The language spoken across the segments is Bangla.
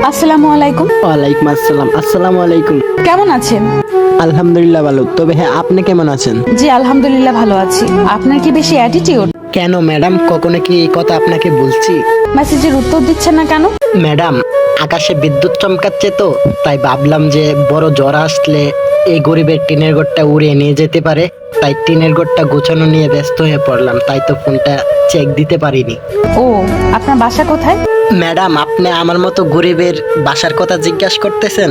আসসালামু আলাইকুম। ওয়ালাইকুম আসসালাম। আসসালামু আলাইকুম। কেমন আছেন? আলহামদুলিল্লাহ ভালো। তবে হ্যাঁ, আপনি কেমন আছেন? জি আলহামদুলিল্লাহ ভালো আছি। আপনার কি বেশি অ্যাটিটিউড? কেন ম্যাডাম, কখনো কি এই কথা আপনাকে বলছি? মেসেজের উত্তর দিচ্ছেন না কেন? ম্যাডাম, আকাশে বিদ্যুৎ চমকাচ্ছে তো তাই ভাবলাম যে বড় ঝড় আসলে এই গরিবের টিনের ঘরটা উড়িয়ে নিয়ে যেতে পারে। তাই টিনের ঘরটা গোছানো নিয়ে ব্যস্ত হয়ে পড়লাম, তাই তো ফোনটা চেক দিতে পারিনি। ও, আপনার বাসা কোথায়? ম্যাডাম, আপনি আমার মতো গরিবের বাসার কথা জিজ্ঞাসা করতেছেন।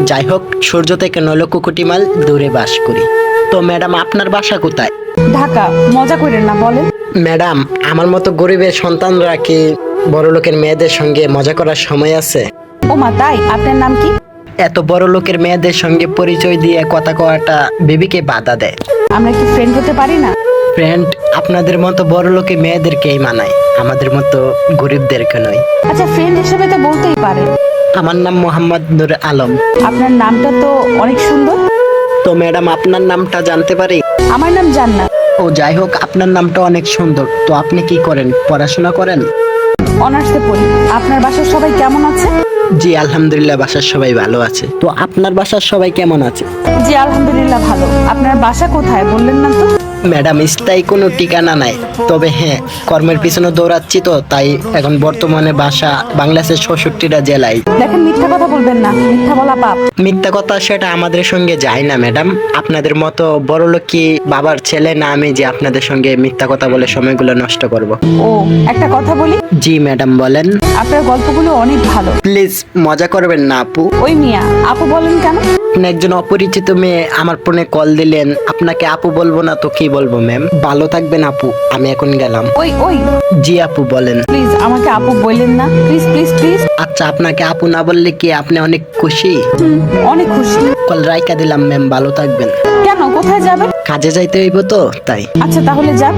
যাই হোক, সূর্য থেকে 9 লক্ষ কোটি মাইল দূরে বাস করি। তো ম্যাডাম, আপনার বাসা কোথায়? ঢাকা। মজা করেন না, বলেন। ম্যাডাম, আমার মতো গরিবের সন্তানরা কি বড় লোকের মেয়েদের সঙ্গে মজা করার সময় আছে? ও মা, তাই? আপনার নাম কি? এত বড় লোকের মেয়েদের সঙ্গে পরিচয় দিয়ে কথা কওয়াটা বেবিকে বাধা দেয়। আমরা কি ফ্রেন্ড হতে পারি না? ফ্রেন্ড আপনাদের মতো বড় লোকের মেয়েদেরকেই মানায়, আমাদের মতো গরিবদেরকে নয়। আচ্ছা, ফ্রেন্ড হিসেবে তো বলতেই পারেন। আমার নাম মোহাম্মদ নূর আলম। আপনার নামটা তো অনেক সুন্দর। তো ম্যাডাম, আপনার নামটা জানতে পারি? আমার নাম জান্নাত। ও যাই হোক, আপনার নামটা অনেক সুন্দর। তো আপনি কি করেন? পড়াশোনা করেন? অনার্সে পড়ি। আপনার বাসার সবাই কেমন আছে? জি আলহামদুলিল্লাহ, বাসার সবাই ভালো আছে। তো আপনার বাসার সবাই কেমন আছে? জি আলহামদুলিল্লাহ ভালো। আপনার বাসা কোথায় বললেন না তো? ম্যাডাম, স্থায়ী কোনো ঠিকানা নাই। তবে হ্যাঁ, কর্মের পিছনে দৌড়াচ্ছি তো তাই এখন বর্তমানে বাসা বাংলাদেশের 66টা জেলায়। দেখেন, মিথ্যা কথা বলবেন না, মিথ্যা বলা পাপ। মিথ্যা কথা সেটা আমাদের সঙ্গে যায় না ম্যাডাম। আপনাদের মতো বড় লোকী বাবার ছেলে না আমি যে আপনাদের সঙ্গে মিথ্যা কথা বলে সময়গুলো নষ্ট করব। ও, একটা কথা বলি। জি ম্যাডাম, বলেন। আপনার গল্পগুলো অনেক ভালো। প্লিজ মজা করবেন না আপু। ওই মিয়া, আপু বলেন কেন? আপনি একজন অপরিচিত মেয়ে আমার ফোনে কল দিলেন, আপনাকে আপু বলবো না তো কি বলবো ম্যাম? ভালো থাকবেন আপু, আমি এখন গেলাম। ওই ওই, জি আপু বলেন। প্লিজ আমাকে আপু বললেন না, প্লিজ প্লিজ প্লিজ। আচ্ছা, আপনাকে আপু না বললে কি আপনি অনেক খুশি? অনেক খুশি। কল রাইকা দিলাম ম্যাম, ভালো থাকবেন। কেন, কোথায় যাবেন? কাজে যাইতে হইব তো তাই। আচ্ছা তাহলে যান।